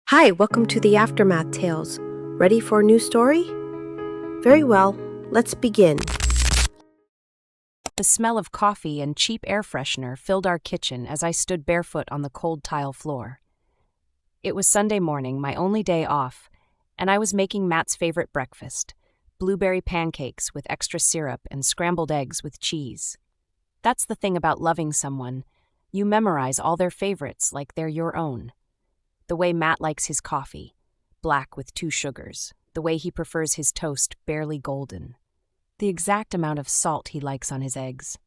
Hi, welcome to the Aftermath Tales. Ready for a new story? Very well, let's begin. The smell of coffee and cheap air freshener filled our kitchen as I stood barefoot on the cold tile floor. It was Sunday morning, my only day off, and I was making Matt's favorite breakfast, blueberry pancakes with extra syrup and scrambled eggs with cheese. That's the thing about loving someone. You memorize all their favorites like they're your own. The way Matt likes his coffee, black with 2 sugars. The way he prefers his toast barely golden. The exact amount of salt he likes on his eggs.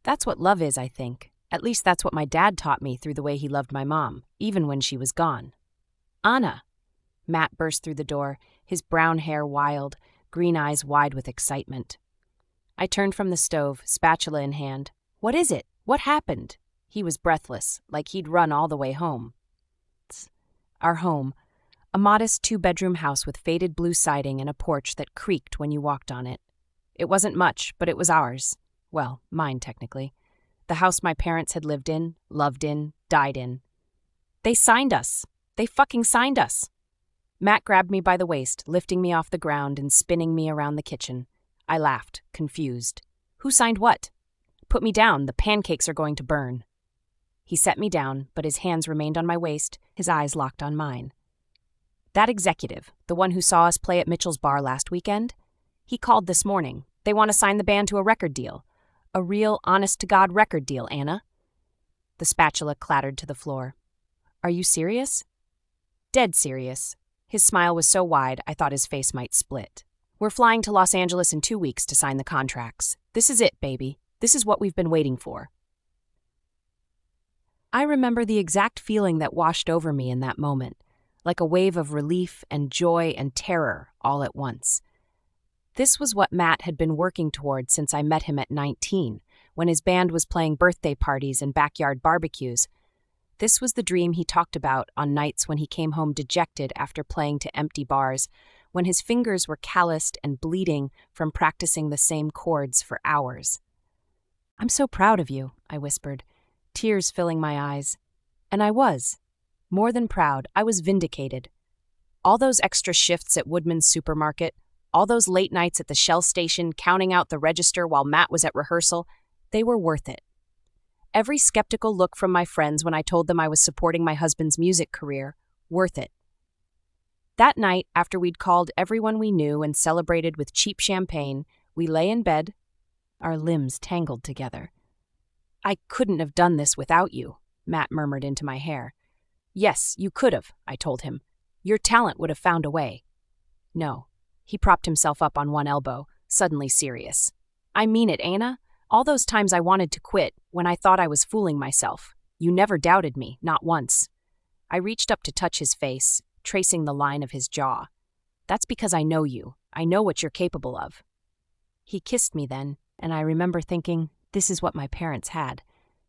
That's what love is, I think. At least that's what my dad taught me through the way he loved my mom, even when she was gone. Anna! Matt burst through the door, his brown hair wild, green eyes wide with excitement. I turned from the stove, spatula in hand. What is it? What happened? He was breathless, like he'd run all the way home. Our home, a modest 2-bedroom house with faded blue siding and a porch that creaked when you walked on it. It wasn't much, but it was ours. Well, mine, technically. The house my parents had lived in, loved in, died in. They signed us. They fucking signed us. Matt grabbed me by the waist, lifting me off the ground and spinning me around the kitchen. I laughed, confused. Who signed what? Put me down, the pancakes are going to burn. He set me down, but his hands remained on my waist, his eyes locked on mine. That executive, the one who saw us play at Mitchell's bar last weekend, he called this morning. They want to sign the band to a record deal. A real, honest-to-God record deal, Anna. The spatula clattered to the floor. Are you serious? Dead serious. His smile was so wide, I thought his face might split. We're flying to Los Angeles in 2 weeks to sign the contracts. This is it, baby. This is what we've been waiting for. I remember the exact feeling that washed over me in that moment, like a wave of relief and joy and terror all at once. This was what Matt had been working toward since I met him at 19, when his band was playing birthday parties and backyard barbecues. This was the dream he talked about on nights when he came home dejected after playing to empty bars, when his fingers were calloused and bleeding from practicing the same chords for hours. "I'm so proud of you," I whispered, tears filling my eyes. And I was. More than proud, I was vindicated. All those extra shifts at Woodman's Supermarket, all those late nights at the Shell station counting out the register while Matt was at rehearsal, they were worth it. Every skeptical look from my friends when I told them I was supporting my husband's music career, worth it. That night, after we'd called everyone we knew and celebrated with cheap champagne, we lay in bed, our limbs tangled together. "I couldn't have done this without you," Matt murmured into my hair. "Yes, you could have," I told him. "Your talent would have found a way." No. He propped himself up on one elbow, suddenly serious. "I mean it, Anna. All those times I wanted to quit, when I thought I was fooling myself. You never doubted me, not once." I reached up to touch his face, tracing the line of his jaw. "That's because I know you. I know what you're capable of." He kissed me then, and I remember thinking, this is what my parents had.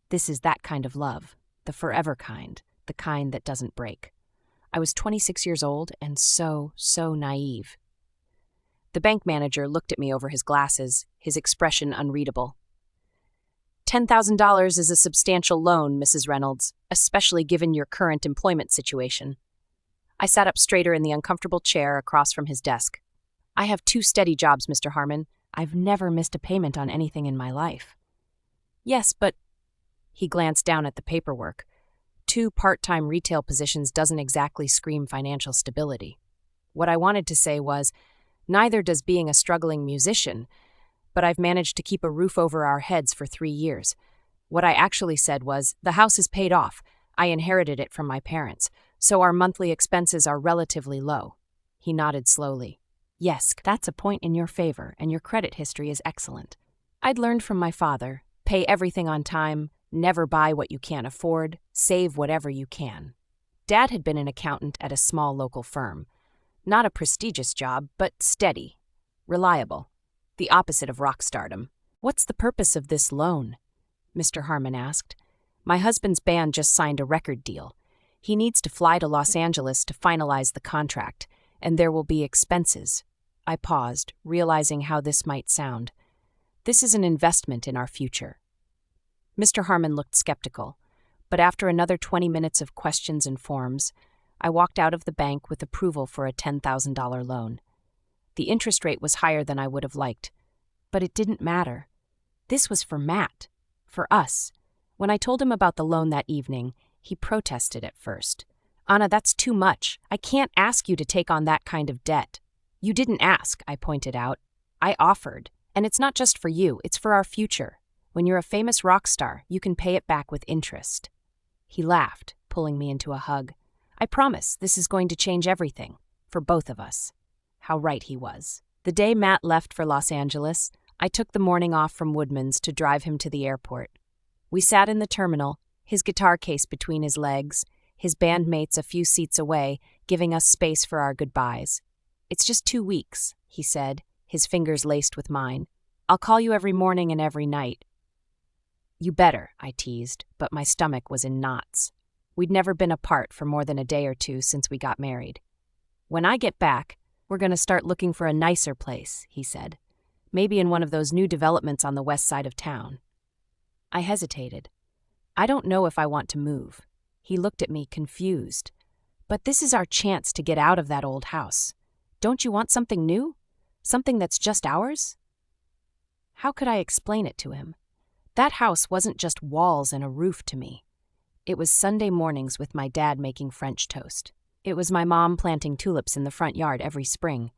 This is that kind of love, the forever kind, the kind that doesn't break. I was 26 years old and so naive. The bank manager looked at me over his glasses, his expression unreadable. $10,000 is a substantial loan, Mrs. Reynolds, especially given your current employment situation. I sat up straighter in the uncomfortable chair across from his desk. I have 2 steady jobs, Mr. Harmon. I've never missed a payment on anything in my life. Yes, but... He glanced down at the paperwork. 2 part-time retail positions doesn't exactly scream financial stability. What I wanted to say was, neither does being a struggling musician, but I've managed to keep a roof over our heads for 3 years. What I actually said was, the house is paid off. I inherited it from my parents, so our monthly expenses are relatively low. He nodded slowly. Yes, that's a point in your favor, and your credit history is excellent. I'd learned from my father, pay everything on time, never buy what you can't afford, save whatever you can. Dad had been an accountant at a small local firm. Not a prestigious job, but steady, reliable. The opposite of rock stardom. "What's the purpose of this loan?" Mr. Harmon asked. "My husband's band just signed a record deal. He needs to fly to Los Angeles to finalize the contract, and there will be expenses." I paused, realizing how this might sound. "This is an investment in our future." Mr. Harmon looked skeptical, but after another 20 minutes of questions and forms, I walked out of the bank with approval for a $10,000 loan. The interest rate was higher than I would have liked, but it didn't matter. This was for Matt, for us. When I told him about the loan that evening, he protested at first. "Anna, that's too much. I can't ask you to take on that kind of debt." "You didn't ask," I pointed out. "I offered. And it's not just for you, it's for our future. When you're a famous rock star, you can pay it back with interest." He laughed, pulling me into a hug. "I promise this is going to change everything, for both of us." How right he was. The day Matt left for Los Angeles, I took the morning off from Woodman's to drive him to the airport. We sat in the terminal, his guitar case between his legs, his bandmates a few seats away, giving us space for our goodbyes. "It's just 2 weeks," he said, his fingers laced with mine. "I'll call you every morning and every night." "You better," I teased, but my stomach was in knots. We'd never been apart for more than a day or two since we got married. "When I get back, we're going to start looking for a nicer place," he said. "Maybe in one of those new developments on the west side of town." I hesitated. "I don't know if I want to move." He looked at me, confused. "But this is our chance to get out of that old house. Don't you want something new? Something that's just ours?" How could I explain it to him? That house wasn't just walls and a roof to me. It was Sunday mornings with my dad making French toast. It was my mom planting tulips in the front yard every spring.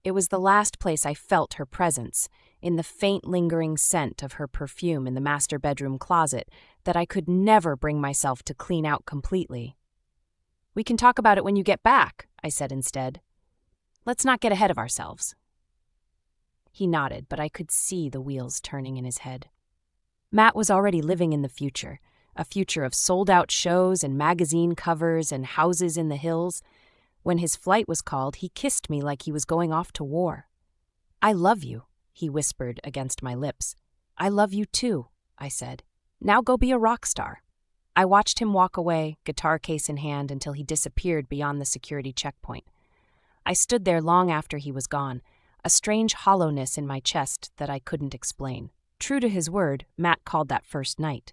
It was the last place I felt her presence, in the faint lingering scent of her perfume in the master bedroom closet that I could never bring myself to clean out completely. "We can talk about it when you get back," I said instead. "Let's not get ahead of ourselves." He nodded, but I could see the wheels turning in his head. Matt was already living in the future, a future of sold-out shows and magazine covers and houses in the hills. When his flight was called, he kissed me like he was going off to war. "I love you," he whispered against my lips. "I love you too," I said. "Now go be a rock star." I watched him walk away, guitar case in hand, until he disappeared beyond the security checkpoint. I stood there long after he was gone, a strange hollowness in my chest that I couldn't explain. True to his word, Matt called that first night.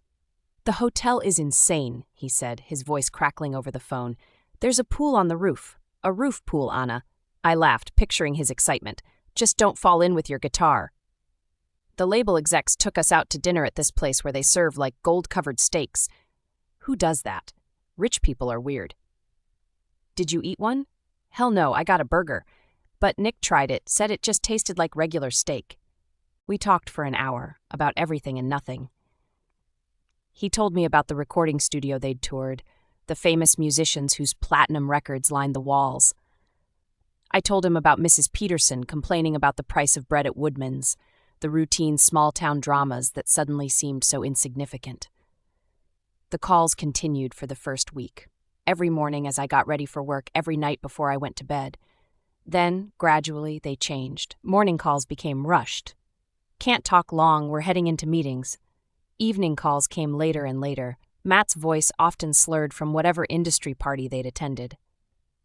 "The hotel is insane," he said, his voice crackling over the phone. "There's a pool on the roof. A roof pool, Anna." I laughed, picturing his excitement. "Just don't fall in with your guitar." "The label execs took us out to dinner at this place where they serve like gold-covered steaks." "Who does that? Rich people are weird." "Did you eat one?" "Hell no, I got a burger. But Nick tried it, said it just tasted like regular steak." We talked for an hour, about everything and nothing. He told me about the recording studio they'd toured, the famous musicians whose platinum records lined the walls. I told him about Mrs. Peterson complaining about the price of bread at Woodman's, the routine small-town dramas that suddenly seemed so insignificant. The calls continued for the first week, every morning as I got ready for work, every night before I went to bed. Then, gradually, they changed. Morning calls became rushed. "Can't talk long, we're heading into meetings." Evening calls came later and later. Matt's voice often slurred from whatever industry party they'd attended.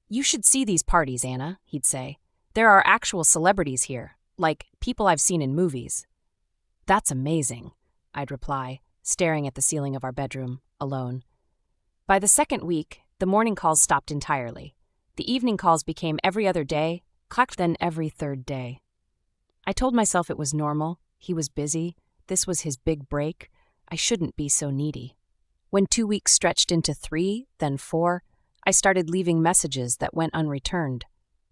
"You should see these parties, Anna," he'd say. "There are actual celebrities here, like people I've seen in movies." "That's amazing," I'd reply, staring at the ceiling of our bedroom, alone. By the second week, the morning calls stopped entirely. The evening calls became every other day, then every third day. I told myself it was normal. He was busy. This was his big break. I shouldn't be so needy. When 2 weeks stretched into 3, then 4, I started leaving messages that went unreturned.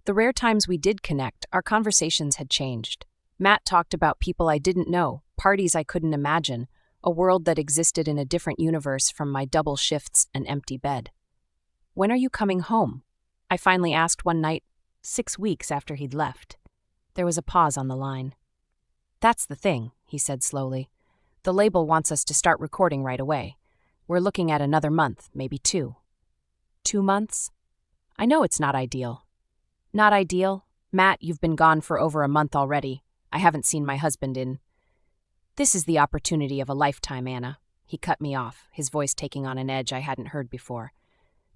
The rare times we did connect, our conversations had changed. Matt talked about people I didn't know, parties I couldn't imagine, a world that existed in a different universe from my double shifts and empty bed. "When are you coming home?" I finally asked one night, 6 weeks after he'd left. There was a pause on the line. "That's the thing," he said slowly. "The label wants us to start recording right away. We're looking at another month, maybe 2. 2 months? I know it's not ideal." "Not ideal? Matt, you've been gone for over a month already. I haven't seen my husband in—" "This is the opportunity of a lifetime, Anna." He cut me off, his voice taking on an edge I hadn't heard before.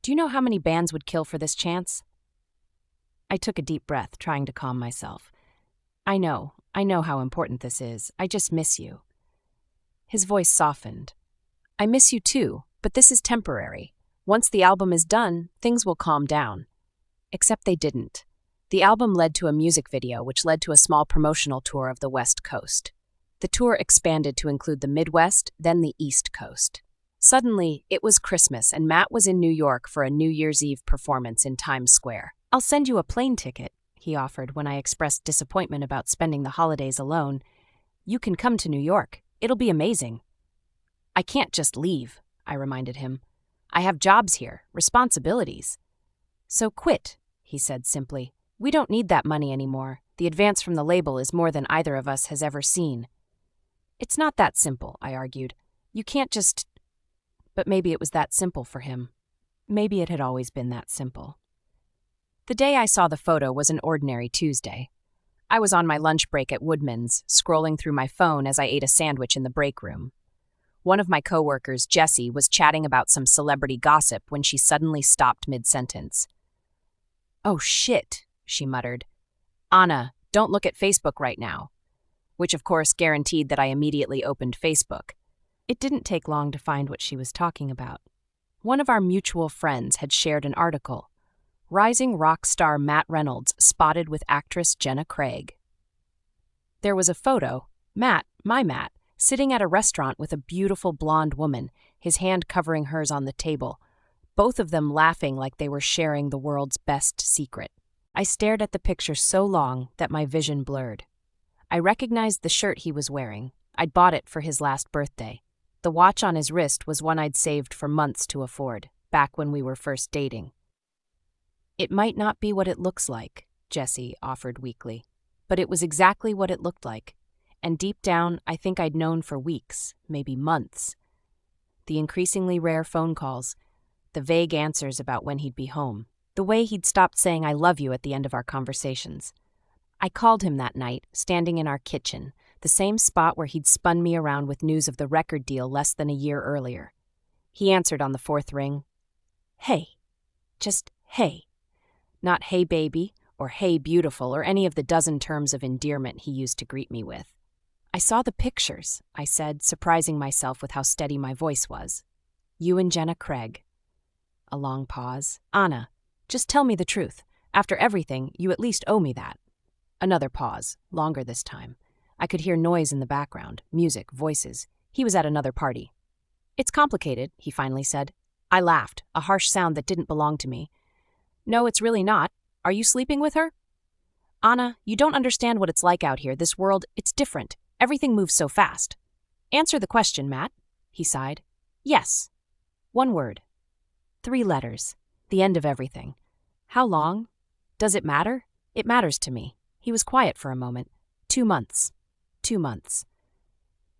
"Do you know how many bands would kill for this chance?" I took a deep breath, trying to calm myself. I know how important this is. I just miss you." His voice softened. "I miss you too, but this is temporary. Once the album is done, things will calm down. Except they didn't. The album led to a music video, which led to a small promotional tour of the West Coast. The tour expanded to include the Midwest, then the East Coast. Suddenly, it was Christmas, and Matt was in New York for a New Year's Eve performance in Times Square. "I'll send you a plane ticket," he offered when I expressed disappointment about spending the holidays alone. "You can come to New York. It'll be amazing." "I can't just leave," I reminded him. "I have jobs here, responsibilities." "So quit," he said simply. "We don't need that money anymore. The advance from the label is more than either of us has ever seen." "It's not that simple," I argued. "You can't just—" But maybe it was that simple for him. Maybe it had always been that simple. The day I saw the photo was an ordinary Tuesday. I was on my lunch break at Woodman's, scrolling through my phone as I ate a sandwich in the break room. One of my coworkers, Jessie, was chatting about some celebrity gossip when she suddenly stopped mid-sentence. "Oh shit," she muttered. "Anna, don't look at Facebook right now." Which of course guaranteed that I immediately opened Facebook. It didn't take long to find what she was talking about. One of our mutual friends had shared an article. Rising rock star Matt Reynolds spotted with actress Jenna Craig. There was a photo, Matt, my Matt, sitting at a restaurant with a beautiful blonde woman, his hand covering hers on the table, both of them laughing like they were sharing the world's best secret. I stared at the picture so long that my vision blurred. I recognized the shirt he was wearing. I'd bought it for his last birthday. The watch on his wrist was one I'd saved for months to afford, back when we were first dating. "It might not be what it looks like," Jessie offered weakly, but it was exactly what it looked like. And deep down, I think I'd known for weeks, maybe months. The increasingly rare phone calls, the vague answers about when he'd be home, the way he'd stopped saying "I love you" at the end of our conversations. I called him that night, standing in our kitchen, the same spot where he'd spun me around with news of the record deal less than a year earlier. He answered on the fourth ring. "Hey. Just hey. Not hey baby, or hey beautiful, or any of the dozen terms of endearment he used to greet me with. "I saw the pictures," I said, surprising myself with how steady my voice was. "You and Jenna Craig." A long pause. "Anna, just tell me the truth. After everything, you at least owe me that." Another pause, longer this time. I could hear noise in the background, music, voices. He was at another party. "It's complicated," he finally said. I laughed, a harsh sound that didn't belong to me. "No, it's really not. Are you sleeping with her?" "Anna, you don't understand what it's like out here. This world, it's different. Everything moves so fast." "Answer the question, Matt," he sighed. "Yes." One word. 3 letters. The end of everything. "How long? Does it matter?" "It matters to me." He was quiet for a moment. 2 months. 2 months.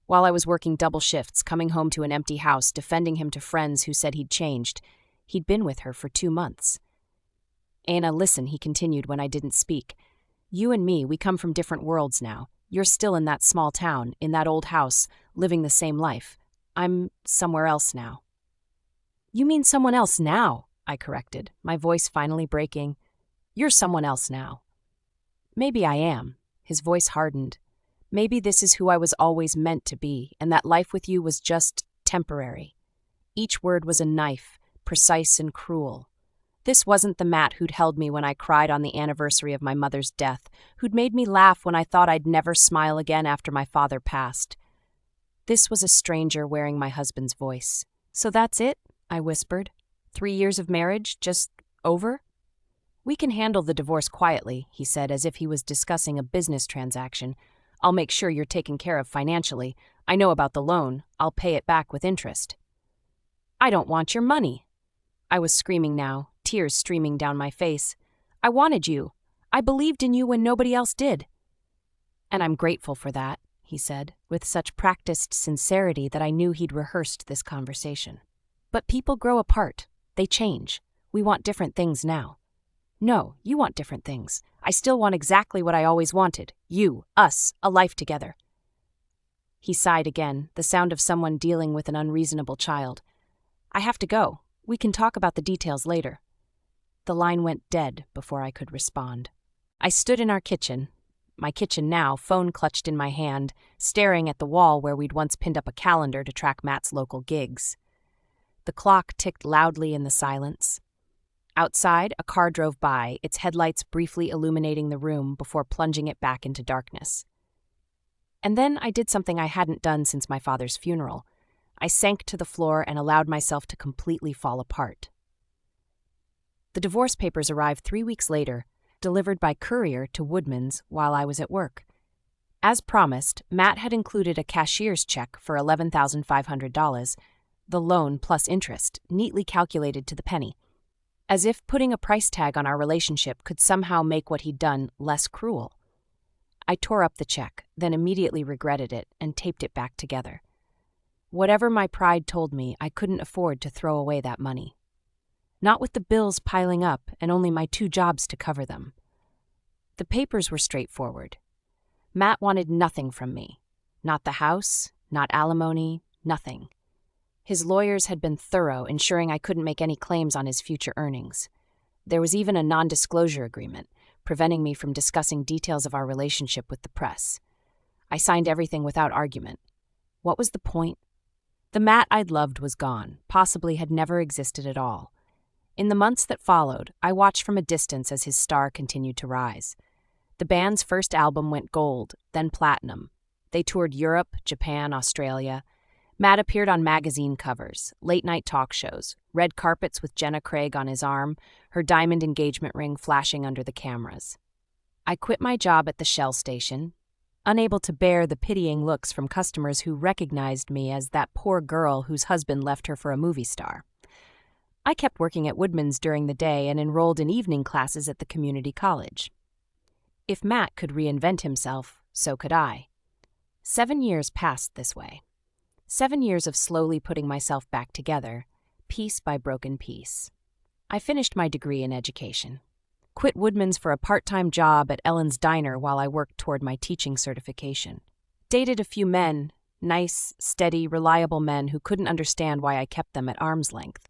While I was working double shifts, coming home to an empty house, defending him to friends who said he'd changed, he'd been with her for 2 months. "Anna, listen," he continued when I didn't speak. "You and me, we come from different worlds now. You're still in that small town, in that old house, living the same life. I'm somewhere else now." "You mean someone else now?" I corrected, my voice finally breaking. "You're someone else now." "Maybe I am." His voice hardened. "Maybe this is who I was always meant to be, and that life with you was just temporary." Each word was a knife, precise and cruel. This wasn't the Matt who'd held me when I cried on the anniversary of my mother's death, who'd made me laugh when I thought I'd never smile again after my father passed. This was a stranger wearing my husband's voice. "So that's it?" I whispered. 3 years of marriage, just over?" "We can handle the divorce quietly," he said, as if he was discussing a business transaction. "I'll make sure you're taken care of financially. I know about the loan. I'll pay it back with interest." "I don't want your money." I was screaming now, tears streaming down my face. "I wanted you. I believed in you when nobody else did." "And I'm grateful for that," he said, with such practiced sincerity that I knew he'd rehearsed this conversation. "But people grow apart. They change. We want different things now." "No, you want different things. I still want exactly what I always wanted. You, us, a life together." He sighed again, the sound of someone dealing with an unreasonable child. "I have to go. We can talk about the details later." The line went dead before I could respond. I stood in our kitchen, my kitchen now, phone clutched in my hand, staring at the wall where we'd once pinned up a calendar to track Matt's local gigs. The clock ticked loudly in the silence. Outside, a car drove by, its headlights briefly illuminating the room before plunging it back into darkness. And then I did something I hadn't done since my father's funeral. I sank to the floor and allowed myself to completely fall apart. The divorce papers arrived 3 weeks later, delivered by courier to Woodman's while I was at work. As promised, Matt had included a cashier's check for $11,500, the loan plus interest, neatly calculated to the penny. As if putting a price tag on our relationship could somehow make what he'd done less cruel. I tore up the check, then immediately regretted it and taped it back together. Whatever my pride told me, I couldn't afford to throw away that money. Not with the bills piling up and only my 2 jobs to cover them. The papers were straightforward. Matt wanted nothing from me. Not the house, not alimony, nothing. His lawyers had been thorough, ensuring I couldn't make any claims on his future earnings. There was even a non-disclosure agreement, preventing me from discussing details of our relationship with the press. I signed everything without argument. What was the point? The Matt I'd loved was gone, possibly had never existed at all. In the months that followed, I watched from a distance as his star continued to rise. The band's first album went gold, then platinum. They toured Europe, Japan, Australia. Matt appeared on magazine covers, late-night talk shows, red carpets with Jenna Craig on his arm, her diamond engagement ring flashing under the cameras. I quit my job at the Shell station, unable to bear the pitying looks from customers who recognized me as that poor girl whose husband left her for a movie star. I kept working at Woodman's during the day and enrolled in evening classes at the community college. If Matt could reinvent himself, so could I. 7 years passed this way. 7 years of slowly putting myself back together, piece by broken piece. I finished my degree in education. Quit Woodman's for a part-time job at Ellen's Diner while I worked toward my teaching certification. Dated a few men, nice, steady, reliable men who couldn't understand why I kept them at arm's length.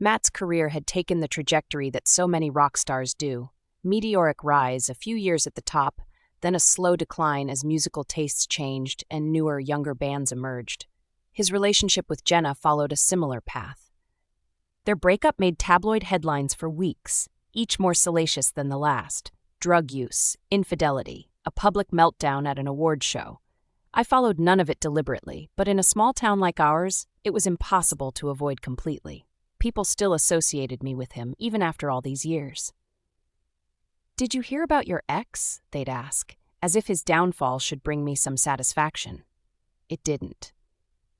Matt's career had taken the trajectory that so many rock stars do. Meteoric rise, a few years at the top, then a slow decline as musical tastes changed and newer, younger bands emerged. His relationship with Jenna followed a similar path. Their breakup made tabloid headlines for weeks, each more salacious than the last. Drug use, infidelity, a public meltdown at an award show. I followed none of it deliberately, but in a small town like ours, it was impossible to avoid completely. People still associated me with him, even after all these years. "Did you hear about your ex?" they'd ask, as if his downfall should bring me some satisfaction. It didn't.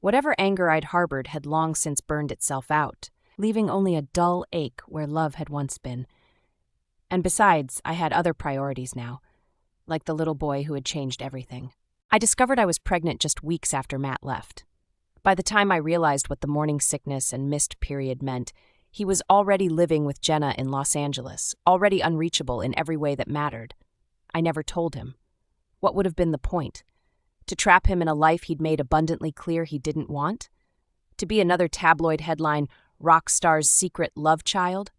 Whatever anger I'd harbored had long since burned itself out, leaving only a dull ache where love had once been. And besides, I had other priorities now, like the little boy who had changed everything. I discovered I was pregnant just weeks after Matt left. By the time I realized what the morning sickness and missed period meant, he was already living with Jenna in Los Angeles, already unreachable in every way that mattered. I never told him. What would have been the point? To trap him in a life he'd made abundantly clear he didn't want? To be another tabloid headline, rock star's secret love child?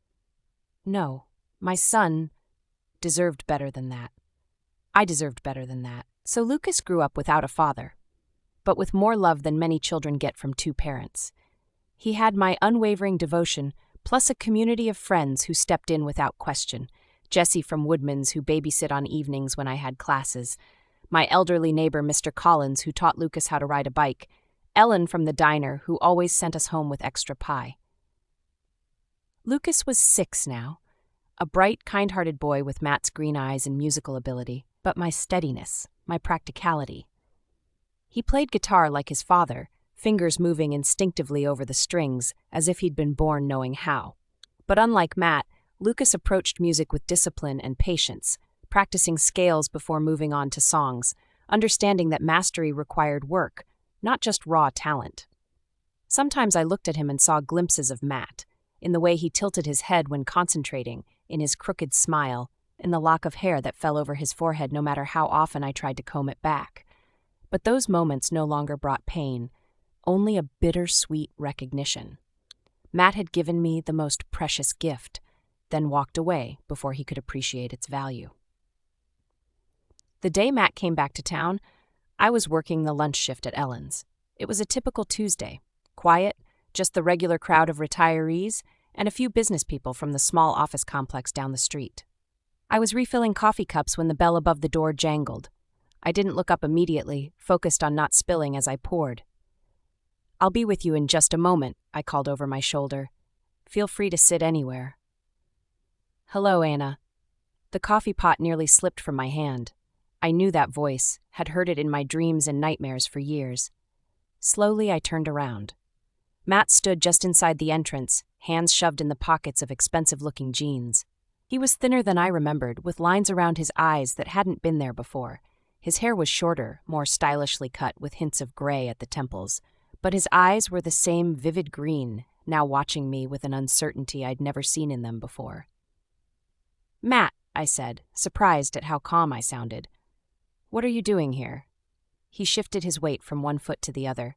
No, my son deserved better than that. I deserved better than that. So Lucas grew up without a father, but with more love than many children get from 2 parents. He had my unwavering devotion, plus a community of friends who stepped in without question. Jesse from Woodman's, who babysit on evenings when I had classes. My elderly neighbor, Mr. Collins, who taught Lucas how to ride a bike. Ellen from the diner, who always sent us home with extra pie. Lucas was 6 now, a bright, kind-hearted boy with Matt's green eyes and musical ability, but my steadiness, my practicality. He played guitar like his father, fingers moving instinctively over the strings, as if he'd been born knowing how. But unlike Matt, Lucas approached music with discipline and patience, practicing scales before moving on to songs, understanding that mastery required work, not just raw talent. Sometimes I looked at him and saw glimpses of Matt, in the way he tilted his head when concentrating, in his crooked smile, in the lock of hair that fell over his forehead no matter how often I tried to comb it back. But those moments no longer brought pain, only a bittersweet recognition. Matt had given me the most precious gift, then walked away before he could appreciate its value. The day Matt came back to town, I was working the lunch shift at Ellen's. It was a typical Tuesday, quiet, just the regular crowd of retirees and a few business people from the small office complex down the street. I was refilling coffee cups when the bell above the door jangled. I didn't look up immediately, focused on not spilling as I poured. "I'll be with you in just a moment," I called over my shoulder. "Feel free to sit anywhere." "Hello, Anna." The coffee pot nearly slipped from my hand. I knew that voice, had heard it in my dreams and nightmares for years. Slowly, I turned around. Matt stood just inside the entrance, hands shoved in the pockets of expensive-looking jeans. He was thinner than I remembered, with lines around his eyes that hadn't been there before. His hair was shorter, more stylishly cut, with hints of gray at the temples. But his eyes were the same vivid green, now watching me with an uncertainty I'd never seen in them before. "Matt," I said, surprised at how calm I sounded. "What are you doing here?" He shifted his weight from one foot to the other.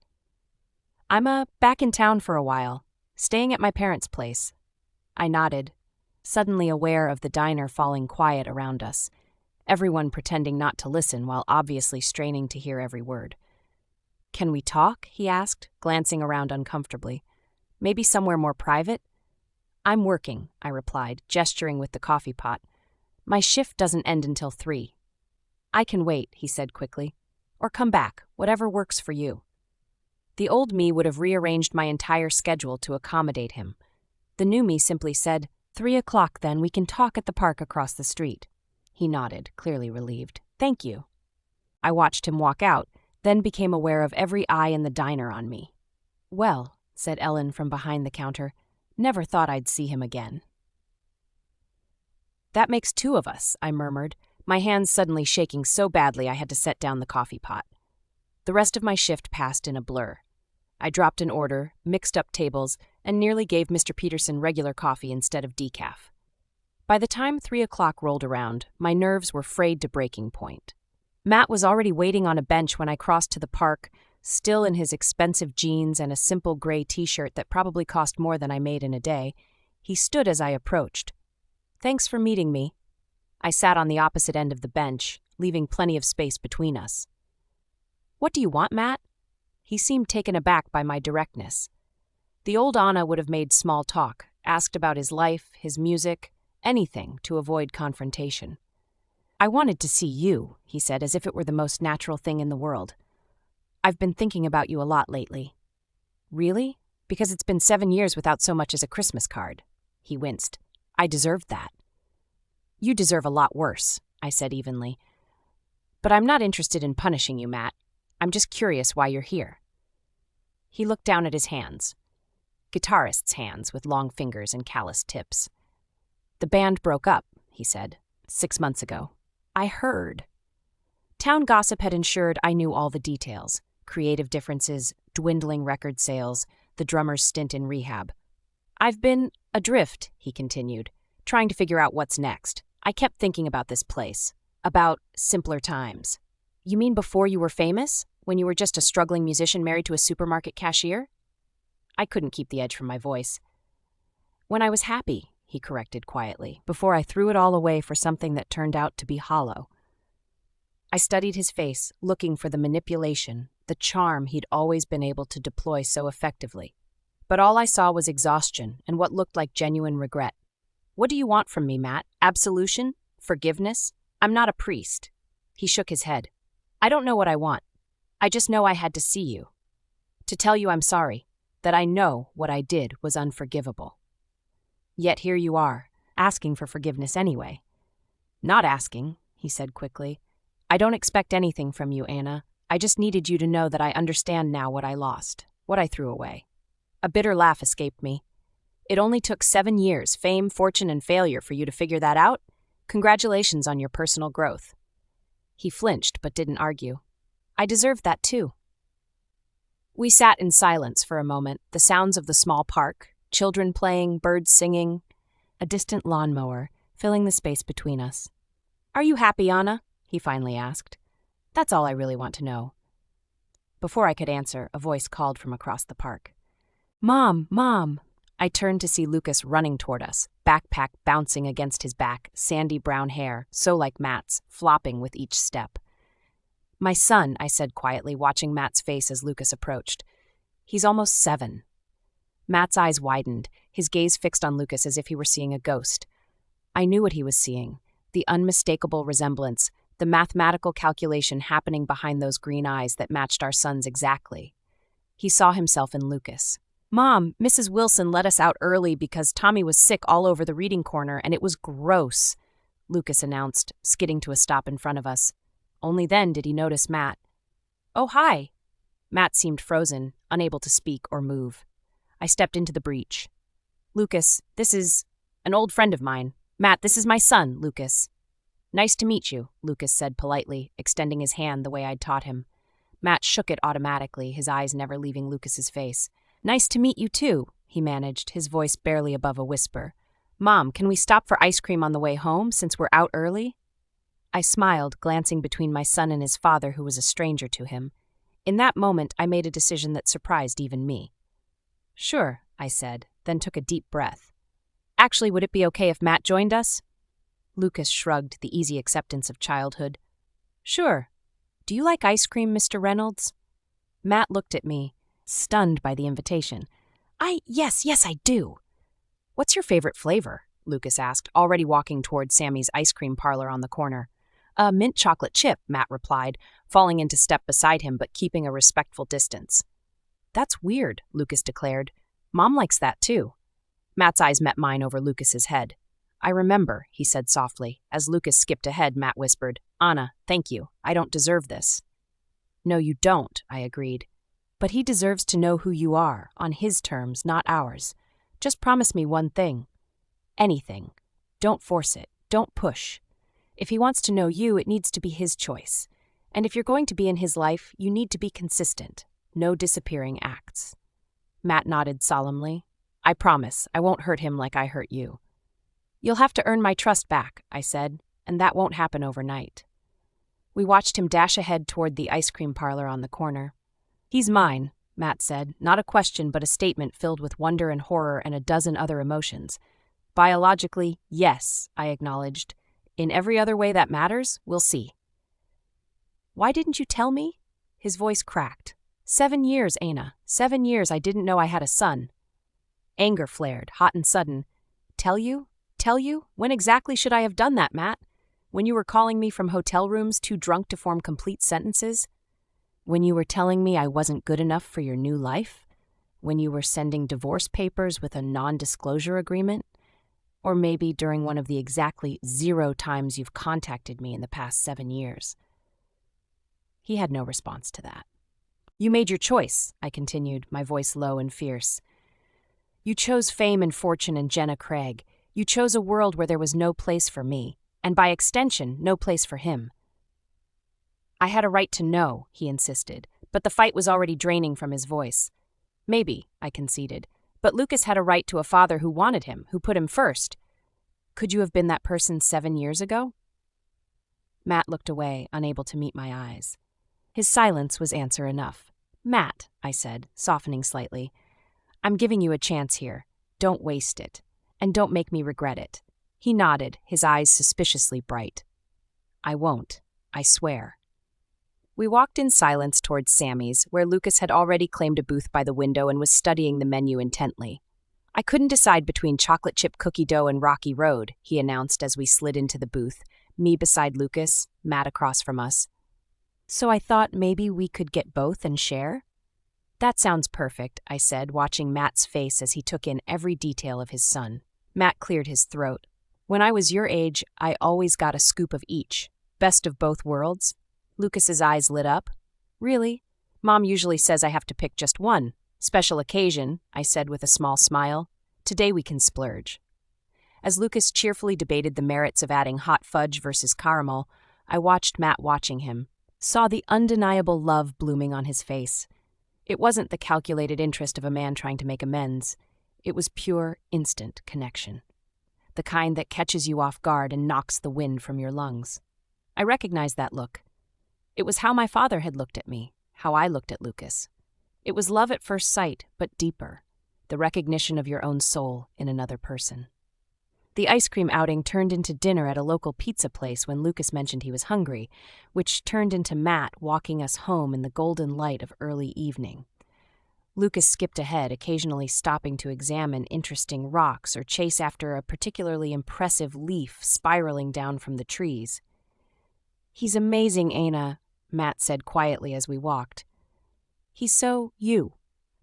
"I'm back in town for a while, staying at my parents' place." I nodded, suddenly aware of the diner falling quiet around us, everyone pretending not to listen while obviously straining to hear every word. "Can we talk?" he asked, glancing around uncomfortably. "Maybe somewhere more private?" "I'm working," I replied, gesturing with the coffee pot. "My shift doesn't end until 3. "I can wait," he said quickly. "Or come back, whatever works for you." The old me would have rearranged my entire schedule to accommodate him. The new me simply said, 3 o'clock then, we can talk at the park across the street." He nodded, clearly relieved. "Thank you." I watched him walk out, then became aware of every eye in the diner on me. "Well," said Ellen from behind the counter, "never thought I'd see him again." "That makes 2 of us," I murmured, my hands suddenly shaking so badly I had to set down the coffee pot. The rest of my shift passed in a blur. I dropped an order, mixed up tables, and nearly gave Mr. Peterson regular coffee instead of decaf. By the time 3 o'clock rolled around, my nerves were frayed to breaking point. Matt was already waiting on a bench when I crossed to the park, still in his expensive jeans and a simple gray t-shirt that probably cost more than I made in a day. He stood as I approached. "Thanks for meeting me." I sat on the opposite end of the bench, leaving plenty of space between us. "What do you want, Matt?" He seemed taken aback by my directness. The old Anna would have made small talk, asked about his life, his music, anything to avoid confrontation. "I wanted to see you," he said, as if it were the most natural thing in the world. "I've been thinking about you a lot lately." "Really? Because it's been 7 years without so much as a Christmas card." He winced. "I deserved that." "You deserve a lot worse," I said evenly. "But I'm not interested in punishing you, Matt. I'm just curious why you're here." He looked down at his hands. Guitarist's hands with long fingers and calloused tips. "The band broke up," he said, 6 months ago. "I heard." Town gossip had ensured I knew all the details. Creative differences, dwindling record sales, the drummer's stint in rehab. "I've been adrift," he continued, trying to figure out what's next. "I kept thinking about this place, about simpler times." "You mean before you were famous? When you were just a struggling musician married to a supermarket cashier?" I couldn't keep the edge from my voice. "When I was happy," he corrected quietly, before I threw it all away for something that turned out to be hollow. I studied his face, looking for the manipulation, the charm he'd always been able to deploy so effectively. But all I saw was exhaustion and what looked like genuine regret. "What do you want from me, Matt? Absolution? Forgiveness? I'm not a priest." He shook his head. "I don't know what I want. I just know I had to see you. To tell you I'm sorry, that I know what I did was unforgivable. Yet here you are, asking for forgiveness anyway." "Not asking," he said quickly. "I don't expect anything from you, Anna. I just needed you to know that I understand now what I lost, what I threw away." A bitter laugh escaped me. "It only took 7 years, fame, fortune, and failure for you to figure that out? Congratulations on your personal growth." He flinched but didn't argue. "I deserved that too." We sat in silence for a moment, the sounds of the small park, children playing, birds singing, a distant lawnmower filling the space between us. "Are you happy, Anna?" he finally asked. "That's all I really want to know." Before I could answer, a voice called from across the park. "Mom, Mom!" I turned to see Lucas running toward us, backpack bouncing against his back, sandy brown hair, so like Matt's, flopping with each step. "My son," I said quietly, watching Matt's face as Lucas approached. "He's almost 7. Matt's eyes widened, his gaze fixed on Lucas as if he were seeing a ghost. I knew what he was seeing, the unmistakable resemblance, the mathematical calculation happening behind those green eyes that matched our son's exactly. He saw himself in Lucas. "Mom, Mrs. Wilson let us out early because Tommy was sick all over the reading corner and it was gross," Lucas announced, skidding to a stop in front of us. Only then did he notice Matt. "Oh, hi." Matt seemed frozen, unable to speak or move. I stepped into the breach. "Lucas, this is an old friend of mine. Matt, this is my son, Lucas." "Nice to meet you," Lucas said politely, extending his hand the way I'd taught him. Matt shook it automatically, his eyes never leaving Lucas's face. "Nice to meet you too," he managed, his voice barely above a whisper. "Mom, can we stop for ice cream on the way home since we're out early?" I smiled, glancing between my son and his father, who was a stranger to him. In that moment, I made a decision that surprised even me. "Sure," I said, then took a deep breath. "Actually, would it be okay if Matt joined us?" Lucas shrugged, the easy acceptance of childhood. "Sure. Do you like ice cream, Mr. Reynolds?" Matt looked at me, stunned by the invitation. Yes, I do." "What's your favorite flavor?" Lucas asked, already walking toward Sammy's ice cream parlor on the corner. Mint chocolate chip," Matt replied, falling into step beside him but keeping a respectful distance. "That's weird," Lucas declared. "Mom likes that too." Matt's eyes met mine over Lucas's head. "I remember," he said softly. As Lucas skipped ahead, Matt whispered, "Anna, thank you. I don't deserve this." "No, you don't," I agreed. "But he deserves to know who you are, on his terms, not ours. Just promise me one thing. Anything. Don't force it. Don't push. If he wants to know you, it needs to be his choice. And if you're going to be in his life, you need to be consistent. No disappearing acts." Matt nodded solemnly. "I promise, I won't hurt him like I hurt you." "You'll have to earn my trust back," I said, "and that won't happen overnight." We watched him dash ahead toward the ice cream parlor on the corner. "He's mine," Matt said, not a question but a statement filled with wonder and horror and a dozen other emotions. "Biologically, yes," I acknowledged. "In every other way that matters, we'll see." "Why didn't you tell me?" His voice cracked. 7 years, Aina. 7 years I didn't know I had a son." Anger flared, hot and sudden. Tell you? Tell you? When exactly should I have done that, Matt? When you were calling me from hotel rooms too drunk to form complete sentences? When you were telling me I wasn't good enough for your new life? When you were sending divorce papers with a non-disclosure agreement? Or maybe during one of the exactly 0 times you've contacted me in the past 7 years? He had no response to that. "You made your choice," I continued, my voice low and fierce. "You chose fame and fortune and Jenna Craig. You chose a world where there was no place for me, and by extension, no place for him." "I had a right to know," he insisted, but the fight was already draining from his voice. "Maybe," I conceded, "but Lucas had a right to a father who wanted him, who put him first. Could you have been that person 7 years ago?" Matt looked away, unable to meet my eyes. His silence was answer enough. "Matt," I said, softening slightly, "I'm giving you a chance here. Don't waste it. And don't make me regret it." He nodded, his eyes suspiciously bright. "I won't. I swear." We walked in silence towards Sammy's, where Lucas had already claimed a booth by the window and was studying the menu intently. "I couldn't decide between chocolate chip cookie dough and Rocky Road," he announced as we slid into the booth, me beside Lucas, Matt across from us. "So I thought maybe we could get both and share?" "That sounds perfect," I said, watching Matt's face as he took in every detail of his son. Matt cleared his throat. "When I was your age, I always got a scoop of each. Best of both worlds." Lucas's eyes lit up. "Really? Mom usually says I have to pick just one. Special occasion," I said with a small smile. "Today we can splurge." As Lucas cheerfully debated the merits of adding hot fudge versus caramel, I watched Matt watching him, saw the undeniable love blooming on his face. It wasn't the calculated interest of a man trying to make amends. It was pure, instant connection. The kind that catches you off guard and knocks the wind from your lungs. I recognized that look. It was how my father had looked at me, how I looked at Lucas. It was love at first sight, but deeper. The recognition of your own soul in another person. The ice cream outing turned into dinner at a local pizza place when Lucas mentioned he was hungry, which turned into Matt walking us home in the golden light of early evening. Lucas skipped ahead, occasionally stopping to examine interesting rocks or chase after a particularly impressive leaf spiraling down from the trees. "He's amazing, Aina," Matt said quietly as we walked. "He's so you,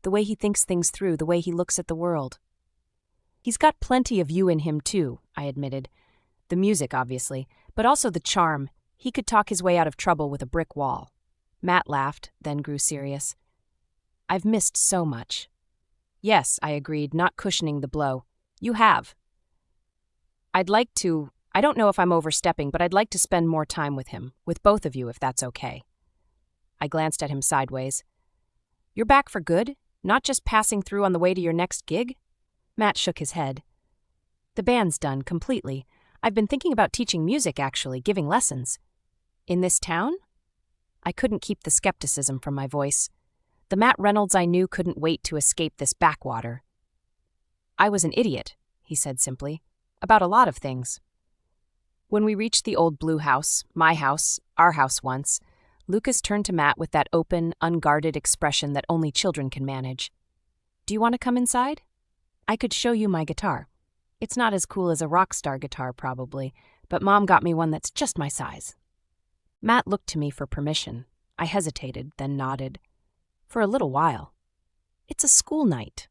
the way he thinks things through, the way he looks at the world." "He's got plenty of you in him, too," I admitted. "The music, obviously, but also the charm. He could talk his way out of trouble with a brick wall." Matt laughed, then grew serious. "I've missed so much." "Yes," I agreed, not cushioning the blow. "You have. I don't know if I'm overstepping, but I'd like to spend more time with him, with both of you, if that's okay." I glanced at him sideways. "You're back for good? Not just passing through on the way to your next gig?" Matt shook his head. "The band's done, completely. I've been thinking about teaching music, actually, giving lessons." "In this town?" I couldn't keep the skepticism from my voice. The Matt Reynolds I knew couldn't wait to escape this backwater. "I was an idiot," he said simply, "about a lot of things." When we reached the old blue house, my house, our house once, Lucas turned to Matt with that open, unguarded expression that only children can manage. "Do you want to come inside? I could show you my guitar. It's not as cool as a rock star guitar, probably, but Mom got me one that's just my size." Matt looked to me for permission. I hesitated, then nodded. "For a little while. It's a school night."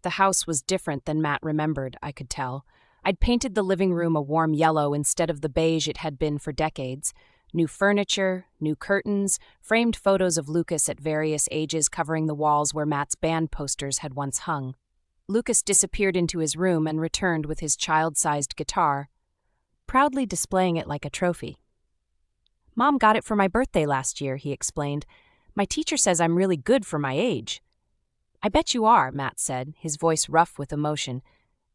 The house was different than Matt remembered, I could tell. I'd painted the living room a warm yellow instead of the beige it had been for decades. New furniture, new curtains, framed photos of Lucas at various ages covering the walls where Matt's band posters had once hung. Lucas disappeared into his room and returned with his child-sized guitar, proudly displaying it like a trophy. "Mom got it for my birthday last year," he explained. "My teacher says I'm really good for my age." "I bet you are," Matt said, his voice rough with emotion.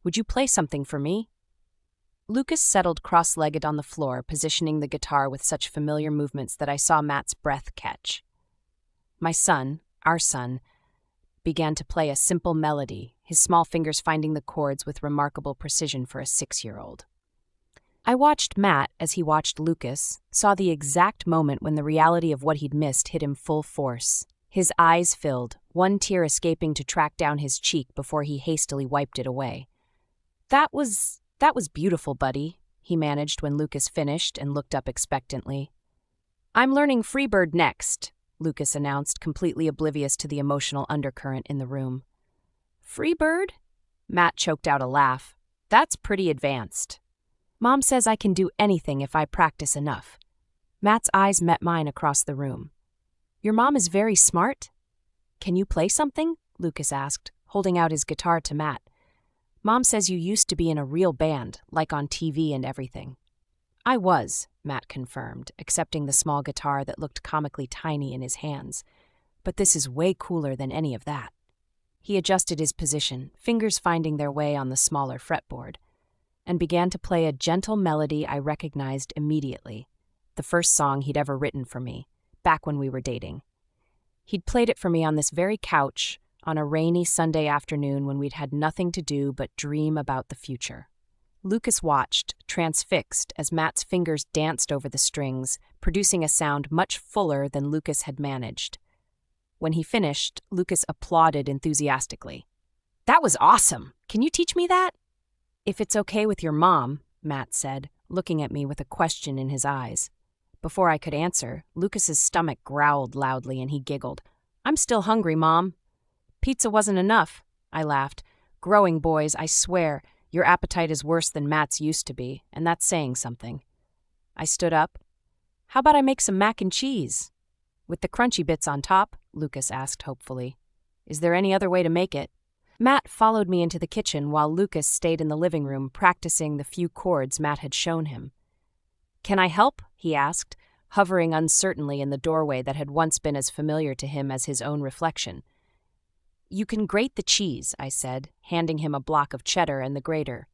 "Would you play something for me?" Lucas settled cross-legged on the floor, positioning the guitar with such familiar movements that I saw Matt's breath catch. My son, our son, began to play a simple melody, his small fingers finding the chords with remarkable precision for a 6-year-old. I watched Matt as he watched Lucas, saw the exact moment when the reality of what he'd missed hit him full force. His eyes filled, one tear escaping to track down his cheek before he hastily wiped it away. That was beautiful, buddy," he managed when Lucas finished and looked up expectantly. "I'm learning Freebird next," Lucas announced, completely oblivious to the emotional undercurrent in the room. "Freebird?" Matt choked out a laugh. "That's pretty advanced." "Mom says I can do anything if I practice enough." Matt's eyes met mine across the room. "Your mom is very smart?" "Can you play something?" Lucas asked, holding out his guitar to Matt. "Mom says you used to be in a real band, like on TV and everything." "I was," Matt confirmed, accepting the small guitar that looked comically tiny in his hands. "But this is way cooler than any of that." He adjusted his position, fingers finding their way on the smaller fretboard, and began to play a gentle melody I recognized immediately, the first song he'd ever written for me, back when we were dating. He'd played it for me on this very couch, on a rainy Sunday afternoon when we'd had nothing to do but dream about the future. Lucas watched, transfixed, as Matt's fingers danced over the strings, producing a sound much fuller than Lucas had managed. When he finished, Lucas applauded enthusiastically. "That was awesome! Can you teach me that?" "If it's okay with your mom," Matt said, looking at me with a question in his eyes. Before I could answer, Lucas's stomach growled loudly and he giggled. "I'm still hungry, Mom." "Pizza wasn't enough," I laughed. "Growing boys, I swear, your appetite is worse than Matt's used to be, and that's saying something." I stood up. "How about I make some mac and cheese?" "With the crunchy bits on top?" Lucas asked hopefully. "Is there any other way to make it?" Matt followed me into the kitchen while Lucas stayed in the living room practicing the few chords Matt had shown him. "Can I help?" he asked, hovering uncertainly in the doorway that had once been as familiar to him as his own reflection. "You can grate the cheese," I said, handing him a block of cheddar and the grater.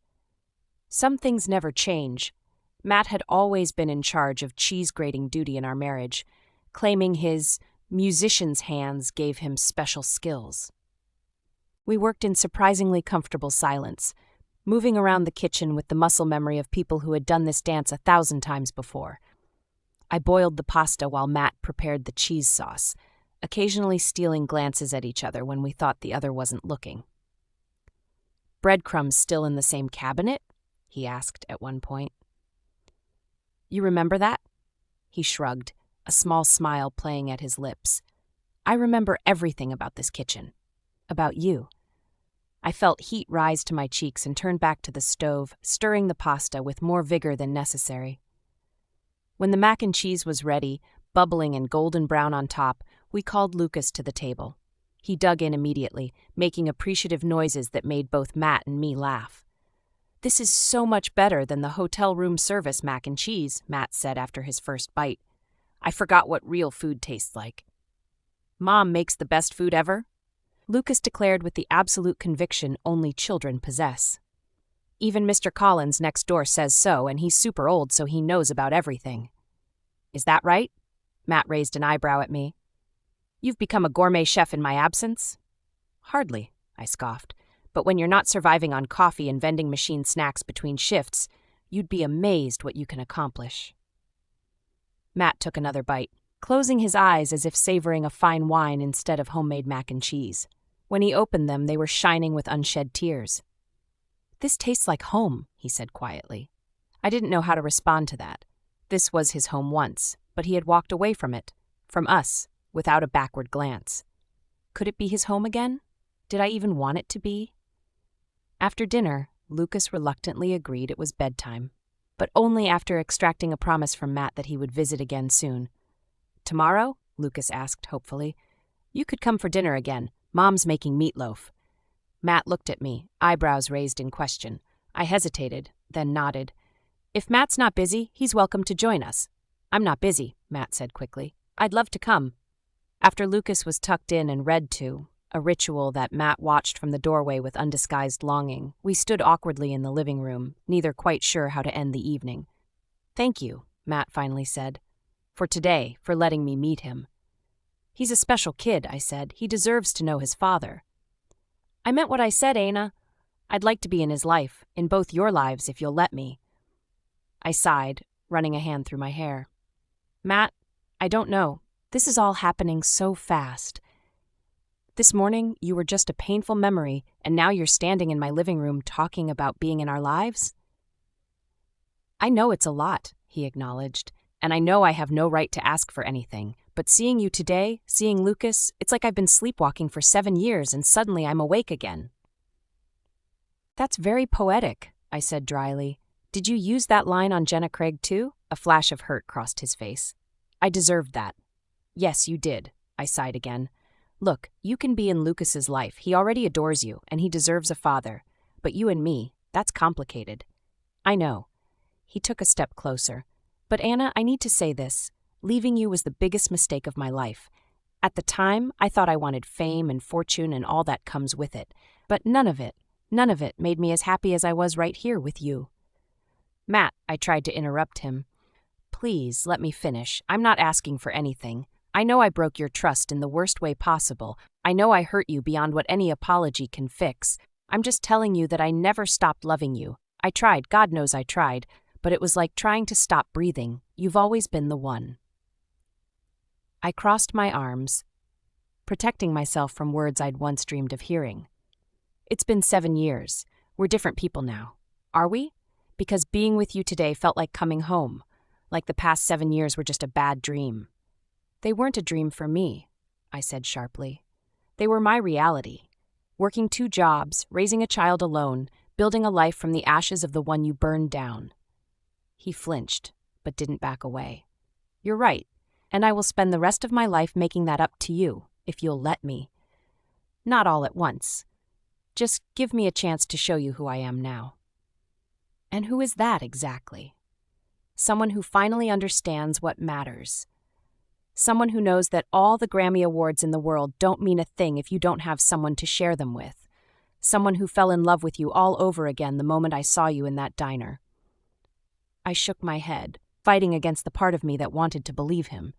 Some things never change. Matt had always been in charge of cheese grating duty in our marriage, claiming his musician's hands gave him special skills. We worked in surprisingly comfortable silence, moving around the kitchen with the muscle memory of people who had done this dance 1,000 times before. I boiled the pasta while Matt prepared the cheese sauce, occasionally stealing glances at each other when we thought the other wasn't looking. "Breadcrumbs still in the same cabinet?" he asked at one point. "You remember that?" He shrugged, a small smile playing at his lips. "I remember everything about this kitchen. About you." I felt heat rise to my cheeks and turned back to the stove, stirring the pasta with more vigor than necessary. When the mac and cheese was ready, bubbling and golden brown on top, we called Lucas to the table. He dug in immediately, making appreciative noises that made both Matt and me laugh. "This is so much better than the hotel room service mac and cheese," Matt said after his first bite. "I forgot what real food tastes like." "Mom makes the best food ever," Lucas declared with the absolute conviction only children possess. "Even Mr. Collins next door says so, and he's super old, so he knows about everything." "Is that right?" Matt raised an eyebrow at me. "You've become a gourmet chef in my absence?" "Hardly," I scoffed. "But when you're not surviving on coffee and vending machine snacks between shifts, you'd be amazed what you can accomplish." Matt took another bite, closing his eyes as if savoring a fine wine instead of homemade mac and cheese. When he opened them, they were shining with unshed tears. "This tastes like home," he said quietly. I didn't know how to respond to that. This was his home once, but he had walked away from it, from us, without a backward glance. Could it be his home again? Did I even want it to be? After dinner, Lucas reluctantly agreed it was bedtime, but only after extracting a promise from Matt that he would visit again soon. "Tomorrow?" Lucas asked hopefully. "You could come for dinner again. Mom's making meatloaf." Matt looked at me, eyebrows raised in question. I hesitated, then nodded. "If Matt's not busy, he's welcome to join us." "I'm not busy," Matt said quickly. "I'd love to come." After Lucas was tucked in and read to, a ritual that Matt watched from the doorway with undisguised longing, we stood awkwardly in the living room, neither quite sure how to end the evening. "Thank you," Matt finally said. "For today, for letting me meet him." "He's a special kid," I said. "He deserves to know his father." "I meant what I said, Aina. I'd like to be in his life, in both your lives if you'll let me." I sighed, running a hand through my hair. "Matt, I don't know. This is all happening so fast. This morning, you were just a painful memory, and now you're standing in my living room talking about being in our lives?" "I know it's a lot," he acknowledged, "and I know I have no right to ask for anything. But seeing you today, seeing Lucas, it's like I've been sleepwalking for 7 years and suddenly I'm awake again." "That's very poetic," I said dryly. "Did you use that line on Jenna Craig too?" A flash of hurt crossed his face. "I deserved that." "Yes, you did," I sighed again. "Look, you can be in Lucas's life. He already adores you, and he deserves a father. But you and me, that's complicated." "I know." He took a step closer. "But Anna, I need to say this. Leaving you was the biggest mistake of my life. At the time, I thought I wanted fame and fortune and all that comes with it. But none of it made me as happy as I was right here with you." "Matt," I tried to interrupt him. "Please, let me finish. I'm not asking for anything. I know I broke your trust in the worst way possible. I know I hurt you beyond what any apology can fix. I'm just telling you that I never stopped loving you. I tried, God knows I tried, but it was like trying to stop breathing. You've always been the one." I crossed my arms, protecting myself from words I'd once dreamed of hearing. "It's been 7 years. We're different people now. Are we? Because being with you today felt like coming home, like the past 7 years were just a bad dream." "They weren't a dream for me," I said sharply. "They were my reality. Working 2 jobs, raising a child alone, building a life from the ashes of the one you burned down." He flinched, but didn't back away. "You're right. And I will spend the rest of my life making that up to you, if you'll let me. Not all at once. Just give me a chance to show you who I am now." And who is that exactly? Someone who finally understands what matters. Someone who knows that all the Grammy Awards in the world don't mean a thing if you don't have someone to share them with. Someone who fell in love with you all over again the moment I saw you in that diner. I shook my head, fighting against the part of me that wanted to believe him.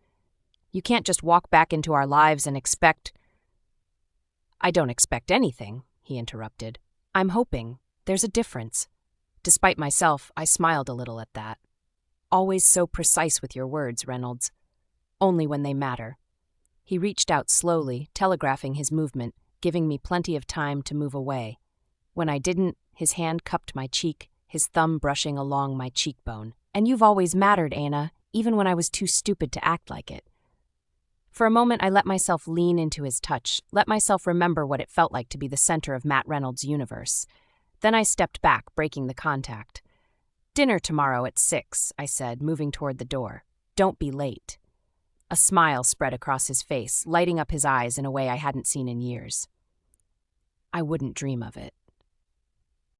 "You can't just walk back into our lives and expect—" "I don't expect anything," he interrupted. "I'm hoping. There's a difference." Despite myself, I smiled a little at that. "Always so precise with your words, Reynolds. Only when they matter." He reached out slowly, telegraphing his movement, giving me plenty of time to move away. When I didn't, his hand cupped my cheek, his thumb brushing along my cheekbone. "And you've always mattered, Anna, even when I was too stupid to act like it." For a moment, I let myself lean into his touch, let myself remember what it felt like to be the center of Matt Reynolds' universe. Then I stepped back, breaking the contact. "Dinner tomorrow at 6, I said, moving toward the door. "Don't be late." A smile spread across his face, lighting up his eyes in a way I hadn't seen in years. I wouldn't dream of it.